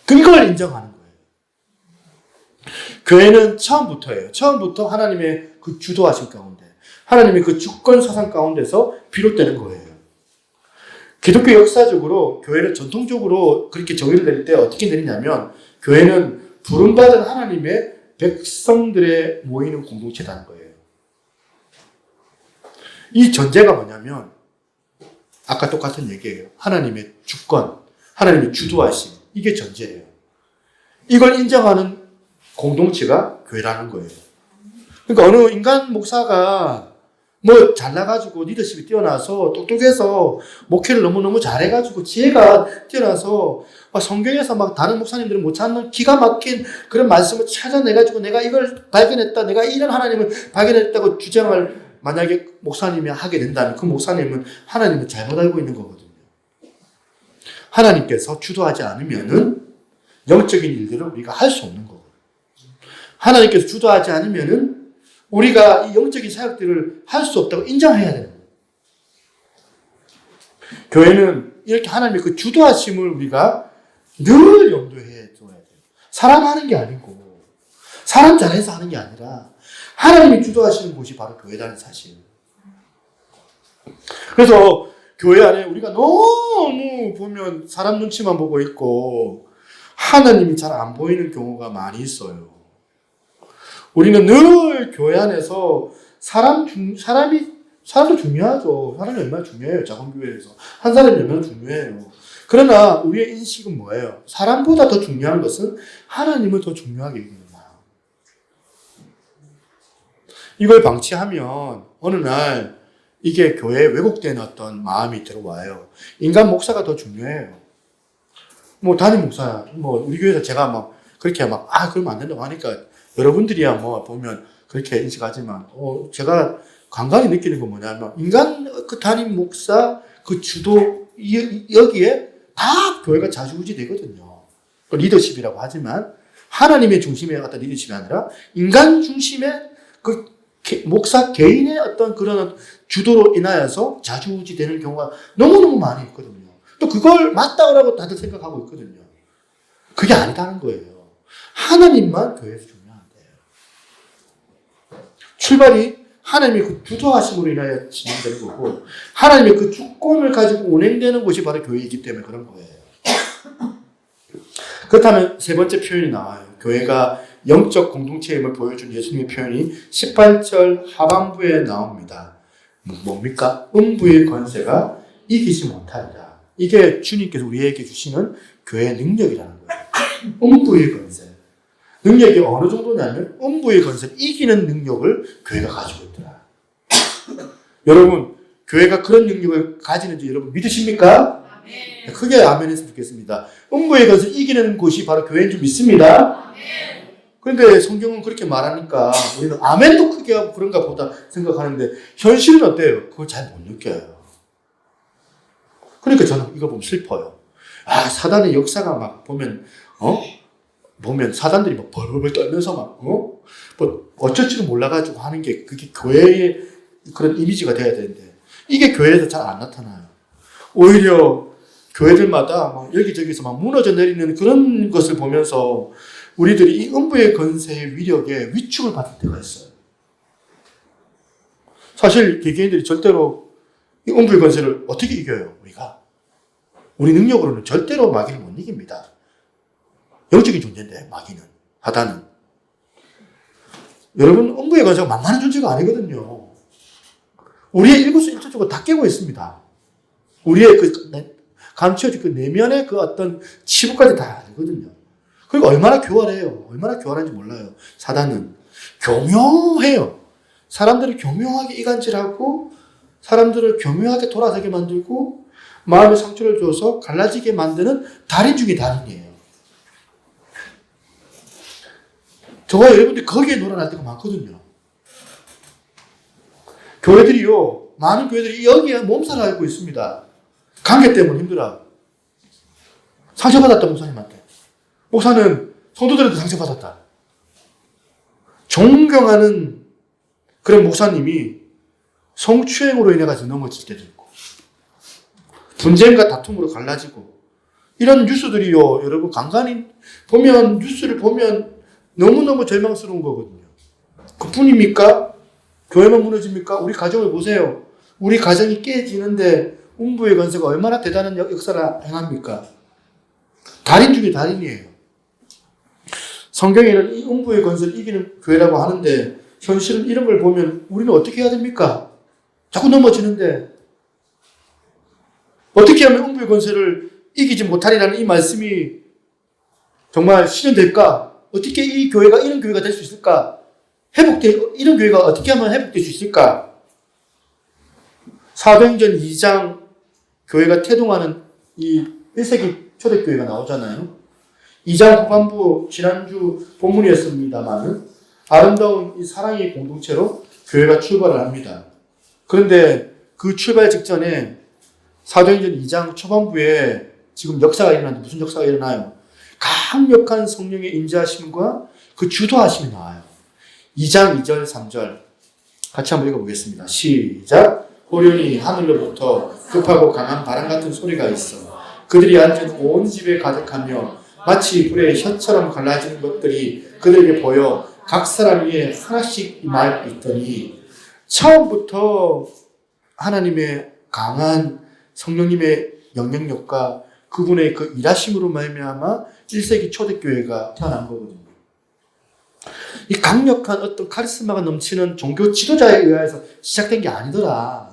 그걸 인정하는 거예요. 교회는 처음부터예요. 처음부터 하나님의 그 주도하신 가운데, 하나님의 그 주권 사상 가운데서 비롯되는 거예요. 기독교 역사적으로 교회는 전통적으로 그렇게 정의를 내릴 때 어떻게 내리냐면, 교회는 부름받은 하나님의 백성들의 모이는 공동체라는 거예요. 이 전제가 뭐냐면 아까 똑같은 얘기예요. 하나님의 주권, 하나님의 주도하심, 이게 전제예요. 이걸 인정하는 공동체가 교회라는 거예요. 그러니까 어느 인간 목사가 뭐 잘나가지고 리더십이 뛰어나서 똑똑해서 목회를 너무너무 잘해가지고 지혜가 뛰어나서 성경에서 막 다른 목사님들은 못 찾는 기가 막힌 그런 말씀을 찾아내가지고 내가 이걸 발견했다, 내가 이런 하나님을 발견했다고 주장을 만약에 목사님이 하게 된다면 그 목사님은 하나님을 잘못 알고 있는 거거든요. 하나님께서 주도하지 않으면은 영적인 일들을 우리가 할 수 없는 거고, 하나님께서 주도하지 않으면은 우리가 이 영적인 사역들을 할 수 없다고 인정해야 되는 거예요. 교회는 이렇게 하나님의 그 주도하심을 우리가 늘 염두에 둬야 돼요. 사람 하는 게 아니고, 사람 잘해서 하는 게 아니라 하나님이 주도하시는 곳이 바로 교회라는 사실. 그래서 교회 안에 우리가 너무 보면 사람 눈치만 보고 있고 하나님이 잘 안 보이는 경우가 많이 있어요. 우리는 늘 교회 안에서 사람도 중요하죠. 사람이 얼마나 중요해요. 작은 교회에서. 한 사람이 얼마나 중요해요. 그러나 우리의 인식은 뭐예요? 사람보다 더 중요한 것은 하나님을 더 중요하게 여기는 거예요. 이걸 방치하면 어느 날 이게 교회에 왜곡된 어떤 마음이 들어와요. 인간 목사가 더 중요해요. 뭐 담임 목사, 뭐 우리 교회에서 제가 막 그렇게 막 그러면 안 된다고 하니까 여러분들이야 뭐 보면 그렇게 인식하지만 제가 간간히 느끼는 건 뭐냐면 인간 그 담임 목사 그 주도 여기에 다 교회가 좌지우지 되거든요. 리더십이라고 하지만 하나님의 중심의 어떤 리더십이 아니라 인간 중심의 그 목사 개인의 어떤 그런 주도로 인하여서 좌지우지 되는 경우가 너무너무 많이 있거든요. 또 그걸 맞다고 다들 생각하고 있거든요. 그게 아니다는 거예요. 하나님만 교회에서 중요한데요. 출발이 하나님의 그 주도하심으로 인하여 진행되는 거고, 하나님의 그 주권을 가지고 운행되는 곳이 바로 교회이기 때문에 그런 거예요. 그렇다면 세 번째 표현이 나와요. 교회가 영적 공동체임을 보여준 예수님의 표현이 18절 하반부에 나옵니다. 뭡니까? 음부의 권세가 이기지 못하리라. 이게 주님께서 우리에게 주시는 교회의 능력이라는 거예요. 음부의 권세. 능력이 어느 정도냐면 음부의 권세를 이기는 능력을 교회가 가지고 있더라. 여러분, 교회가 그런 능력을 가지는지 여러분 믿으십니까? 아멘. 크게 아멘 했으면 좋겠습니다. 음부의 권세를 이기는 곳이 바로 교회인 줄 믿습니다. 아멘. 그런데 성경은 그렇게 말하니까 우리는 아멘도 크게 하고 그런가 보다 생각하는데 현실은 어때요? 그걸 잘 못 느껴요. 그러니까 저는 이거 보면 슬퍼요. 사단의 역사가 막 보면 사단들이 막 벌벌 떨면서 뭐 어쩔 줄은 몰라가지고 하는 게 그게 교회의 그런 이미지가 돼야 되는데 이게 교회에서 잘 안 나타나요. 오히려 교회들마다 막 여기저기서 막 무너져 내리는 그런 것을 보면서 우리들이 이 음부의 권세의 위력에 위축을 받을 때가 있어요. 사실 개개인들이 절대로 이 음부의 권세를 어떻게 이겨요? 우리 능력으로는 절대로 마귀를 못 이깁니다. 영적인 존재인데 마귀는, 사단은. 여러분, 음부의 권세가 만만한 존재가 아니거든요. 우리의 일거수일투족을 다 깨고 있습니다. 우리의 감춰진 그 내면의 그 어떤 치부까지 다 알거든요. 그리고 얼마나 교활해요. 얼마나 교활한지 몰라요. 사단은 교묘해요. 사람들을 교묘하게 이간질하고 사람들을 교묘하게 돌아서게 만들고 마음의 상처를 줘서 갈라지게 만드는 달인 중에 달인이에요. 저와 여러분들이 거기에 놀아날 때가 많거든요. 교회들이요, 많은 교회들이 여기에 몸살을 앓고 있습니다. 관계 때문에 힘들어. 상처받았다, 목사님한테. 목사는 성도들한테 상처받았다. 존경하는 그런 목사님이 성추행으로 인해 가지고 넘어질 때도 있고, 분쟁과 다툼으로 갈라지고, 이런 뉴스들이요, 여러분 간간히 보면, 뉴스를 보면 너무너무 절망스러운 거거든요. 그뿐입니까? 교회만 무너집니까? 우리 가정을 보세요. 우리 가정이 깨지는데 음부의 권세가 얼마나 대단한 역사를 행합니까? 달인 중에 달인이에요. 성경에는 이 음부의 권세를 이기는 교회라고 하는데 현실은 이런 걸 보면 우리는 어떻게 해야 됩니까? 자꾸 넘어지는데 어떻게 하면 음부의 권세를 이기지 못하리라는 이 말씀이 정말 실현될까? 어떻게 이 교회가 이런 교회가 될 수 있을까? 이런 교회가 어떻게 하면 회복될 수 있을까? 사도행전 2장 교회가 태동하는 이 1세기 초대교회가 나오잖아요. 2장 후반부 지난주 본문이었습니다만 아름다운 이 사랑의 공동체로 교회가 출발을 합니다. 그런데 그 출발 직전에 사도행전 2장 초반부에 지금 역사가 일어나는데 무슨 역사가 일어나요? 강력한 성령의 인자하심과 그 주도하심이 나와요. 2장 2절 3절 같이 한번 읽어보겠습니다. 시작. 호련히 하늘로부터 급하고 강한 바람 같은 소리가 있어 그들이 앉은 온 집에 가득하며 마치 불의 혀처럼 갈라지는 것들이 그들에게 보여 각 사람 위에 하나씩 임하 있더니 처음부터 하나님의 강한 성령님의 영향력과 그분의 그 일하심으로 말미암아 1세기 초대교회가 태어난 거거든요. 이 강력한 어떤 카리스마가 넘치는 종교 지도자에 의해서 시작된 게 아니더라.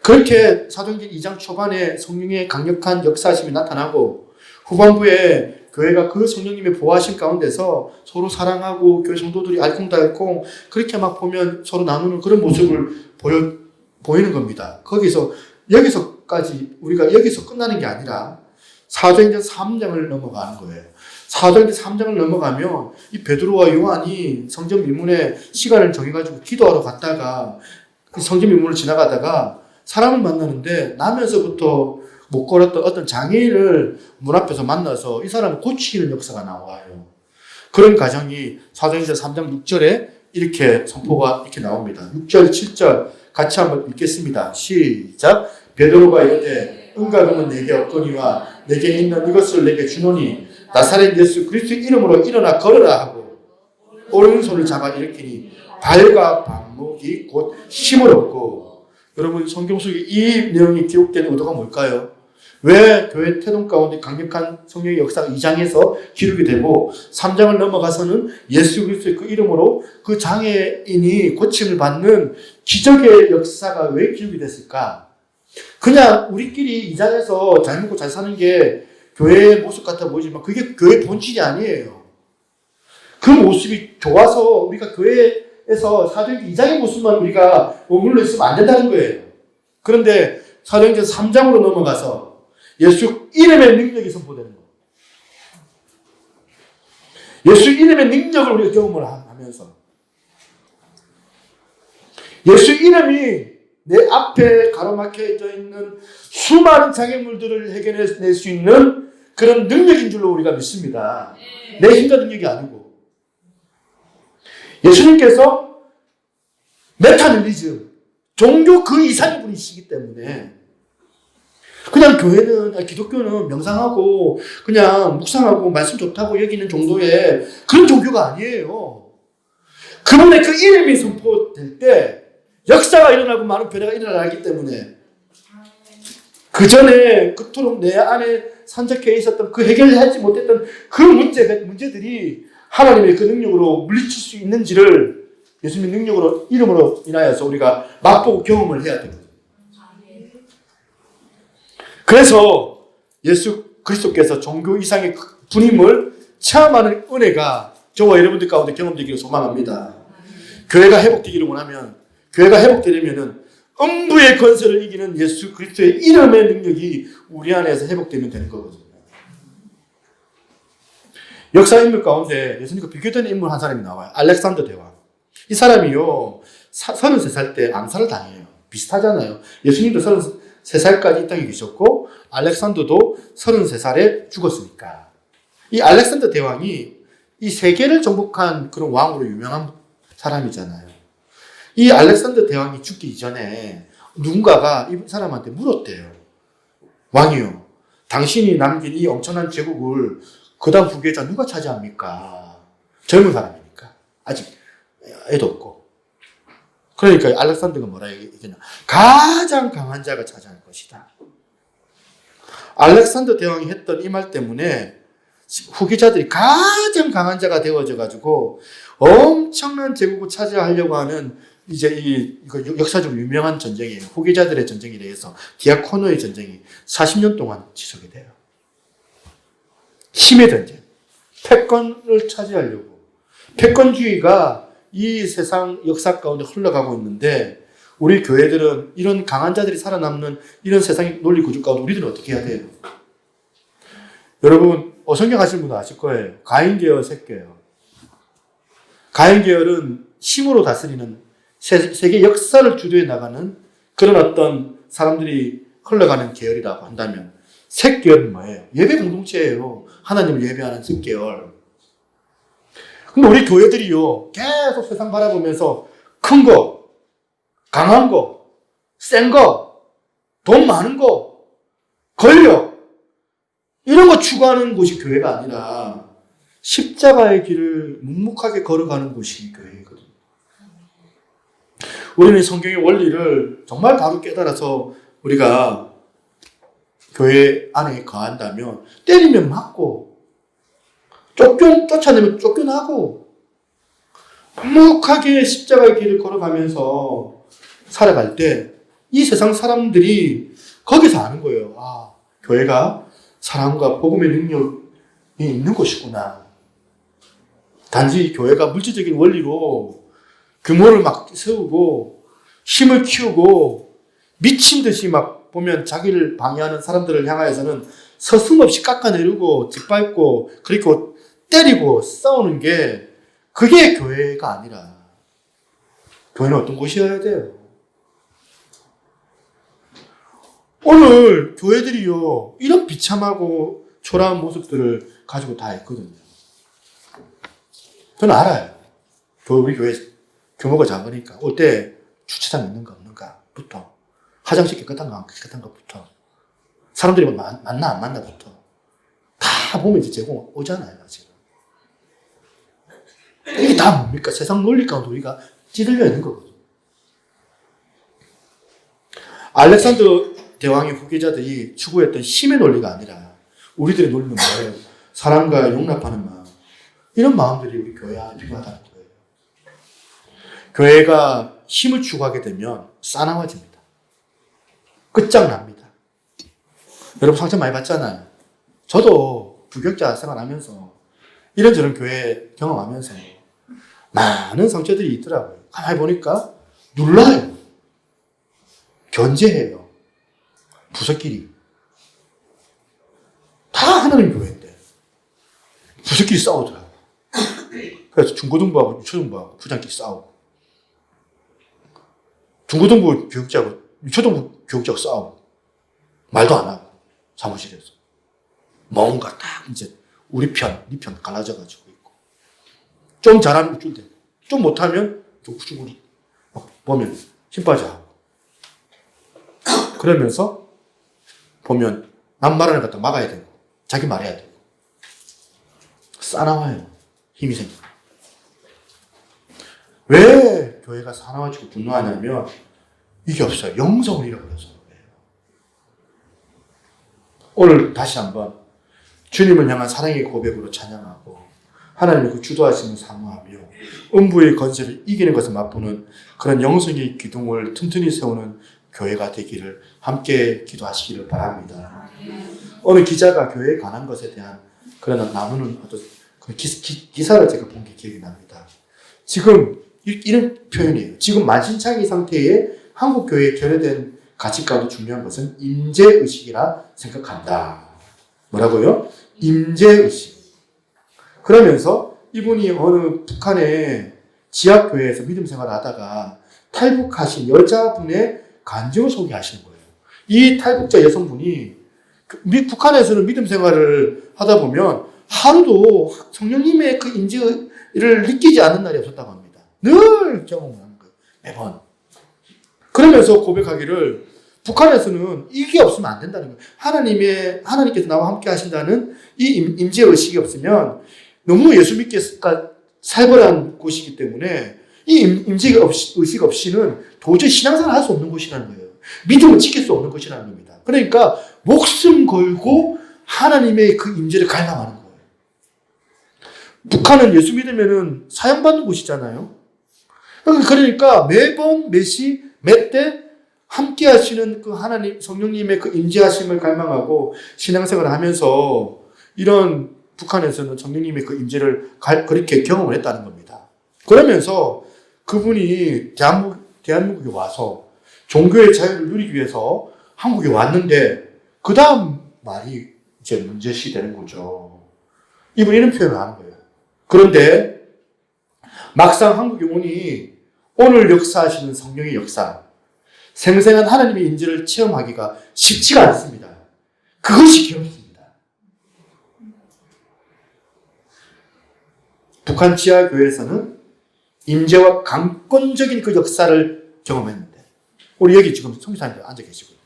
그렇게 사도행전 2장 초반에 성령의 강력한 역사하심이 나타나고 후반부에 교회가 그 성령님의 보호하심 가운데서 서로 사랑하고 교회 성도들이 알콩달콩 그렇게 막 보면 서로 나누는 그런 모습을 보이는 겁니다. 여기서까지 우리가 여기서 끝나는 게 아니라 사도행전 3장을 넘어가는 거예요. 사도행전 3장을 넘어가면 이 베드로와 요한이 성전 미문에 시간을 정해가지고 기도하러 갔다가 그 성전 미문을 지나가다가 사람을 만나는데 나면서부터 못 걸었던 어떤 장애인을 문 앞에서 만나서 이 사람을 고치는 역사가 나와요. 그런 과정이 사도행전 3장 6절에 이렇게 선포가 이렇게 나옵니다. 6절, 7절 같이 한번 읽겠습니다. 시작. 베드로가 이르되 은과 금은 내게 없거니와 내게 있는 이것을 내게 주노니 나사렛 예수 그리스도 이름으로 일어나 걸으라 하고 오른손을 잡아 일으키니 발과 발목이 곧 힘을 얻고. 여러분 성경 속에 이 내용이 기록된 의도가 뭘까요? 왜 교회 태동 가운데 강력한 성령의 역사가 2장에서 기록이 되고 3장을 넘어가서는 예수 그리스도의 그 이름으로 그 장애인이 고침을 받는 기적의 역사가 왜 기록이 됐을까? 그냥 우리끼리 2장에서 잘 먹고 잘 사는 게 교회의 모습 같아 보이지만 그게 교회의 본질이 아니에요. 그 모습이 좋아서 우리가 교회에서 사도행전 2장의 모습만 우리가 머물러 있으면 안 된다는 거예요. 그런데 사도행전 3장으로 넘어가서 예수 이름의 능력이 선포되는 거예요. 예수 이름의 능력을 우리가 경험을 하면서 예수 이름이 내 앞에 가로막혀져 있는 수많은 장애물들을 해결해낼 수 있는 그런 능력인 줄로 우리가 믿습니다. 내 힘과 능력이 아니고. 예수님께서 메타널리즘, 종교 그 이상의 분이시기 때문에 그냥 교회는, 기독교는 명상하고, 그냥 묵상하고, 말씀 좋다고 여기는 정도의 그런 종교가 아니에요. 그분의 그 이름이 선포될 때, 역사가 일어나고 많은 변화가 일어나기 때문에, 그 전에 그토록 내 안에 산적해 있었던 그 해결하지 못했던 그 문제들이 하나님의 그 능력으로 물리칠 수 있는지를 예수님의 능력으로, 이름으로 인하여서 우리가 맛보고 경험을 해야 됩니다. 그래서 예수 그리스도께서 종교 이상의 분임을 체험하는 은혜가 저와 여러분들 가운데 경험되기를 소망합니다. 교회가 회복되기를 원하면, 교회가 회복되려면은 음부의 권세를 이기는 예수 그리스도의 이름의 능력이 우리 안에서 회복되면 되는 거거든요. 역사 인물 가운데 예수님과 비교되는 인물 한 사람이 나와요. 알렉산더 대왕. 이 사람이요, 33살 때 암살을 당해요. 비슷하잖아요. 예수님도 33살까지 이 땅에 계셨고, 알렉산더도 33살에 죽었으니까. 이 알렉산더 대왕이 이 세계를 정복한 그런 왕으로 유명한 사람이잖아요. 이 알렉산더 대왕이 죽기 이전에 누군가가 이 사람한테 물었대요. 왕이요, 당신이 남긴 이 엄청난 제국을 그 다음 후계자 누가 차지합니까? 젊은 사람이니까. 아직 애도 없고. 그러니까 알렉산더가 뭐라 얘기했냐. 가장 강한 자가 차지할 것이다. 알렉산더 대왕이 했던 이 말 때문에 후계자들이 가장 강한 자가 되어져 가지고 엄청난 제국을 차지하려고 하는 이제 이거 역사적으로 유명한 전쟁이에요. 후계자들의 전쟁에 대해서 디아코노의 전쟁이 40년 동안 지속이 돼요. 힘의 전쟁. 패권을 차지하려고. 패권주의가 이 세상 역사 가운데 흘러가고 있는데, 우리 교회들은 이런 강한 자들이 살아남는 이런 세상의 논리 구조 가운데 우리들은 어떻게 해야 돼요? 여러분, 성경 하시는 분도 아실 거예요. 가인계열, 셋계열. 가인계열은 힘으로 다스리는 세계 역사를 주도해 나가는 그런 어떤 사람들이 흘러가는 계열이라고 한다면, 셋계열은 뭐예요? 예배 공동체예요. 하나님을 예배하는 셋계열. 근데 우리 교회들이요, 계속 세상 바라보면서 큰 거, 강한 거, 센 거, 돈 많은 거, 권력, 이런 거 추구하는 곳이 교회가 아니라 십자가의 길을 묵묵하게 걸어가는 곳이 교회거든요. 우리는 성경의 원리를 정말 바로 깨달아서 우리가 교회 안에 거한다면, 때리면 맞고, 쫓아내면 쫓겨나고, 묵묵하게 십자가의 길을 걸어가면서 살아갈 때 이 세상 사람들이 거기서 아는 거예요. 아, 교회가 사랑과 복음의 능력이 있는 곳이구나. 단지 교회가 물질적인 원리로 규모를 막 세우고 힘을 키우고 미친 듯이 막 보면 자기를 방해하는 사람들을 향하여서는 서슴없이 깎아내리고 짓밟고 그리고 때리고 싸우는 게, 그게 교회가 아니라, 교회는 어떤 곳이어야 돼요? 오늘 교회들이요, 이런 비참하고 초라한 모습들을 가지고 다 있거든요. 저는 알아요. 우리 교회 규모가 작으니까 올 때 주차장 있는가 없는가부터, 화장실 깨끗한가 안 깨끗한가부터, 사람들이 만나 안 만나부터 다 보면 이제 제공 오잖아요, 지금. 이게 다 뭡니까? 세상 논리 가운데 우리가 찌들려 있는 거거든요. 알렉산더 대왕의 후계자들이 추구했던 힘의 논리가 아니라 우리들의 논리는 뭐예요? 사랑과 용납하는 마음. 이런 마음들이 우리 교회 안에 필요하다는 거예요. 교회가 힘을 추구하게 되면 싸나워집니다. 끝장납니다. 여러분 상처 많이 받잖아요. 저도 부격자 생활하면서 이런저런 교회 경험하면서 많은 상처들이 있더라고요. 가만히 보니까 눌러요. 견제해요. 부서끼리. 다 하나님 교회인데 부서끼리 싸우더라고요. 그래서 중고등부하고 유초등부하고 부장끼리 싸우고, 중고등부 교육자하고 유초등부 교육자하고 싸우고, 말도 안 하고 사무실에서 뭔가 딱 이제 우리 편, 네 편 갈라져가지고 있고, 좀 잘하면 우쭐대고, 좀 못하면 좀 후죽으리 보면 힘 빠져하고, 그러면서 보면 남 말하는 것 갖다 막아야 되고 자기 말해야 되고 싸나워요. 힘이 생겨요. 왜 교회가 사나워지고 분노하냐면 이게 없어요. 영성을 잃어버려서 그래요. 오늘 다시 한번 주님을 향한 사랑의 고백으로 찬양하고 하나님의 그 주도하심을 사모하며 음부의 권세를 이기는 것을 맛보는 그런 영성의 기둥을 튼튼히 세우는 교회가 되기를 함께 기도하시기를 바랍니다. 어느 기자가 교회에 관한 것에 대한 그런 나누는 어떤 기사를 제가 본 게 기억이 납니다. 지금 이런 표현이에요. 지금 만신창이 상태에 한국 교회에 결여된 가치 가운데 중요한 것은 임재의식이라 생각한다. 뭐라고요? 임재의식. 그러면서 이분이 어느 북한의 지하교회에서 믿음 생활을 하다가 탈북하신 여자분의 간증을 소개하시는 거예요. 이 탈북자 여성분이 북한에서는 믿음 생활을 하다 보면 하루도 성령님의 그 임재를 느끼지 않는 날이 없었다고 합니다. 늘 경험을 하는 거예요. 매번. 그러면서 고백하기를 북한에서는 이게 없으면 안 된다는 거예요. 하나님께서 나와 함께 하신다는 이 임재의식이 없으면 너무 예수 믿게 살벌한 곳이기 때문에 이 임재의식 없이는 도저히 신앙생활을 할 수 없는 곳이라는 거예요. 믿음을 지킬 수 없는 것이라는 겁니다. 그러니까 목숨 걸고 하나님의 그 임재를 갈망하는 거예요. 북한은 예수 믿으면은 사형받는 곳이잖아요. 그러니까 매번 매시 매때 함께 하시는 그 하나님 성령님의 그 임재하심을 갈망하고 신앙생활을 하면서 이런 북한에서는 성령님의 그 임재를 그렇게 경험을 했다는 겁니다. 그러면서 그분이 대한민국에 와서 종교의 자유를 누리기 위해서 한국에 왔는데 그 다음 말이 이제 문제시 되는 거죠. 이분이 이런 표현을 하는 거예요. 그런데 막상 한국에 오니 오늘 역사하시는 성령의 역사, 생생한 하나님의 임재를 체험하기가 쉽지가 않습니다. 그것이 괴롭습니다. 북한 지하교회에서는 임재와 강권적인 그 역사를 경험했는데 우리 여기 지금 선교사님들 앉아 계시고요.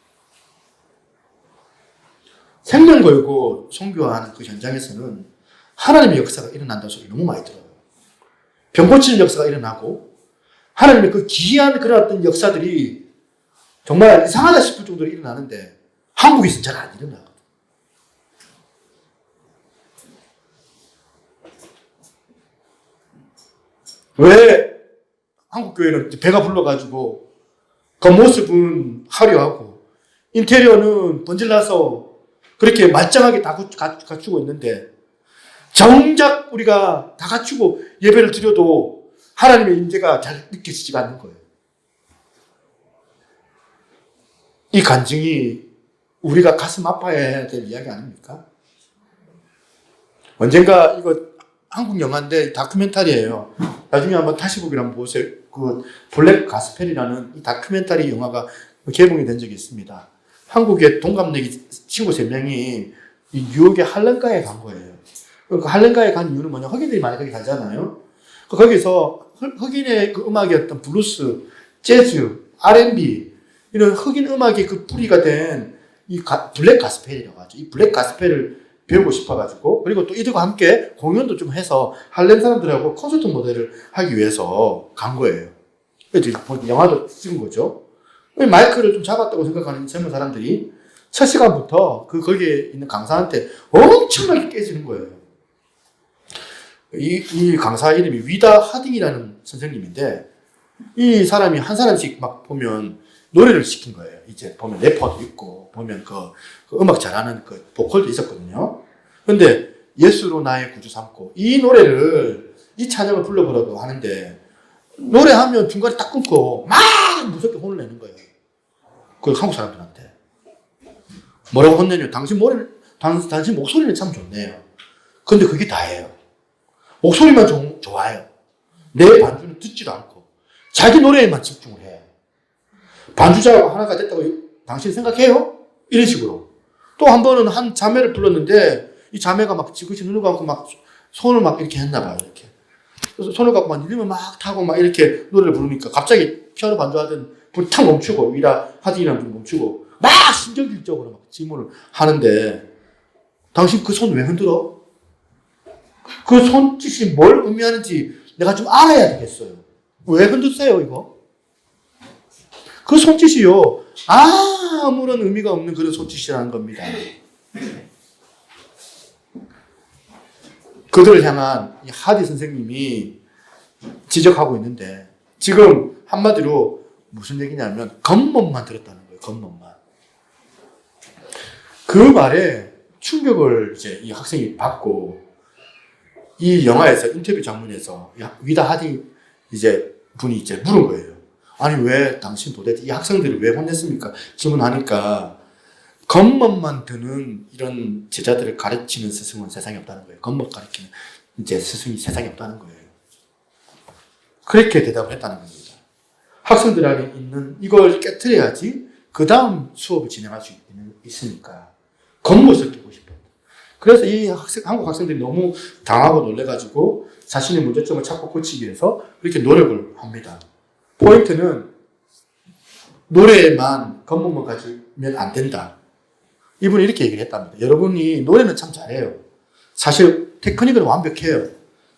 생명 걸고 선교하는 그 현장에서는 하나님의 역사가 일어난다는 소리 너무 많이 들어요. 병 고치는 역사가 일어나고 하나님의 그 기이한 그런 어떤 역사들이 정말 이상하다 싶을 정도로 일어나는데 한국에서는 잘 안 일어나거든요. 왜 한국 교회는 배가 불러가지고 겉모습은 화려하고 인테리어는 번질나서 그렇게 말짱하게 다 갖추고 있는데 정작 우리가 다 갖추고 예배를 드려도 하나님의 임재가 잘 느껴지지가 않는 거예요. 이 간증이 우리가 가슴 아파해야 될 이야기 아닙니까? 언젠가 이거 한국 영화인데 다큐멘터리예요. 나중에 한번 다시 보기를 한번 보세요. 그 블랙 가스펠이라는 이 다큐멘터리 영화가 개봉이 된 적이 있습니다. 한국의 동갑내기 친구 3명이 이 뉴욕의 할렘가에 간 거예요. 그 할렘가에 간 이유는 뭐냐? 흑인들이 많이 거기 가잖아요. 거기서 흑인의 그 음악이었던 블루스, 재즈, R&B 이런 흑인 음악의 그 뿌리가 된 이 블랙 가스펠이라고 하죠. 이 블랙 가스펠을 배우고 싶어가지고 그리고 또 이들과 함께 공연도 좀 해서 할렘 사람들하고 콘서트 모델을 하기 위해서 간 거예요. 그래서 영화도 찍은 거죠. 마이크를 좀 잡았다고 생각하는 젊은 사람들이 첫 시간부터 거기에 있는 강사한테 엄청나게 깨지는 거예요. 이 강사 이름이 위다 하딩이라는 선생님인데 이 사람이 한 사람씩 막 보면 노래를 시킨 거예요. 이제 보면 래퍼도 있고 보면 그 음악 잘하는 그 보컬도 있었거든요. 근데 예수로 나의 구주 삼고 이 노래를 이 찬양을 불러보라고 하는데 노래하면 중간에 딱 끊고 막 무섭게 혼을 내는 거예요. 그 한국 사람들한테 뭐라고 혼내냐? 당신 목소리는 참 좋네요. 근데 그게 다예요. 목소리만 좋아요. 내 반주는 듣지도 않고 자기 노래에만 집중을 해. 반주자가 하나가 됐다고 당신 생각해요? 이런 식으로. 또 한 번은 한 자매를 불렀는데 이 자매가 막 지그시 눈을 감고 막 손을 막 이렇게 했나 봐요. 이렇게. 그래서 손을 갖고 막 리듬을 막 타고 막 이렇게 노래를 부르니까 갑자기 피아노 반주하던 분이 탁 멈추고 위다 하딩이라는 분이 멈추고 막 신경질적으로 막 질문을 하는데 당신 그 손 왜 흔들어? 그 손짓이 뭘 의미하는지 내가 좀 알아야 되겠어요. 왜 흔드세요, 이거? 그 손짓이요. 아무런 의미가 없는 그런 손짓이라는 겁니다. 그들을 향한 하디 선생님이 지적하고 있는데 지금 한마디로 무슨 얘기냐면 겉멋만 들었다는 거예요. 겉멋만. 그 말에 충격을 이제 이 학생이 받고 이 영화에서 인터뷰 장면에서 위다 하디 이제 분이 이제 물은 거예요. 아니 왜 당신 도대체 이 학생들을 왜 혼냈습니까? 질문하니까 겉멋만 드는 이런 제자들을 가르치는 스승은 세상에 없다는 거예요. 겉멋 가르치는 이제 스승이 세상에 없다는 거예요. 그렇게 대답을 했다는 겁니다. 학생들 안에 있는 이걸 깨트려야지 그 다음 수업을 진행할 수 있으니까 겉멋을 끼고 싶어요. 그래서 이 한국 학생들이 너무 당하고 놀래가지고 자신의 문제점을 찾고 고치기 위해서 그렇게 노력을 합니다. 포인트는 노래만 겉멋만 가지면 안 된다. 이분이 이렇게 얘기를 했답니다. 여러분이 노래는 참 잘해요. 사실 테크닉은 완벽해요.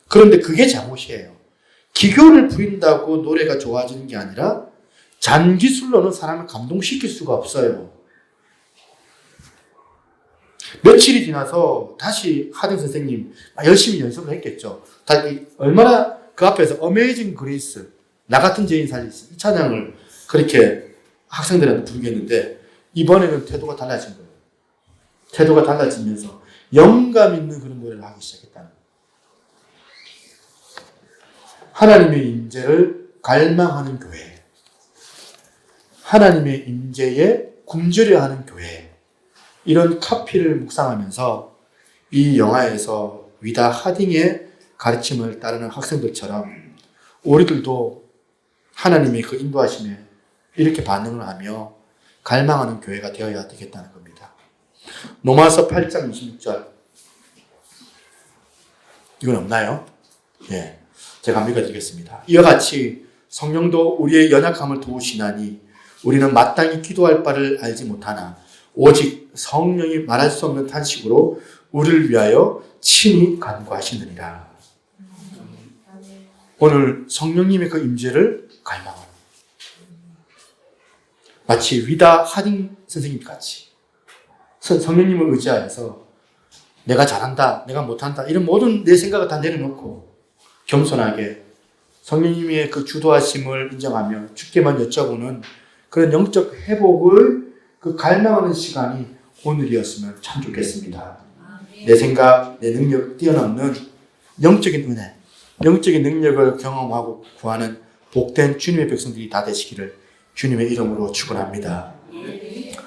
그런데 그게 잘못이에요. 기교를 부린다고 노래가 좋아지는 게 아니라 잔기술로는 사람을 감동시킬 수가 없어요. 며칠이 지나서 다시 하딩 선생님 열심히 연습을 했겠죠. 얼마나 그 앞에서 어메이징 그레이스, 나 같은 죄인 살리시 이 찬양을 그렇게 학생들한테 부르겠는데 이번에는 태도가 달라진 거예요. 태도가 달라지면서 영감 있는 그런 노래를 하기 시작했다는 거예요. 하나님의 임재를 갈망하는 교회, 하나님의 임재에 굶주려 하는 교회, 이런 카피를 묵상하면서 이 영화에서 위다 하딩의 가르침을 따르는 학생들처럼 우리들도 하나님의 그 인도하심에 이렇게 반응을 하며 갈망하는 교회가 되어야 되겠다는 겁니다. 로마서 8장 26절 이건 없나요? 예, 제가 한번 읽어드리겠습니다. 이와 같이 성령도 우리의 연약함을 도우시나니 우리는 마땅히 기도할 바를 알지 못하나 오직 성령이 말할 수 없는 탄식으로 우리를 위하여 친히 간구하시느니라. 오늘 성령님의 그 임재를 갈망하는 마치 위다 하딩 선생님 같이 성령님을 의지하여서 내가 잘한다, 내가 못한다 이런 모든 내 생각을 다 내려놓고 겸손하게 성령님의 그 주도하심을 인정하며 주께만 여쭤보는 그런 영적 회복을 그 갈망하는 시간이 오늘이었으면 참 좋겠습니다. 내 생각, 내 능력 뛰어넘는 영적인 은혜, 영적인 능력을 경험하고 구하는 복된 주님의 백성들이 다 되시기를 주님의 이름으로 축원합니다.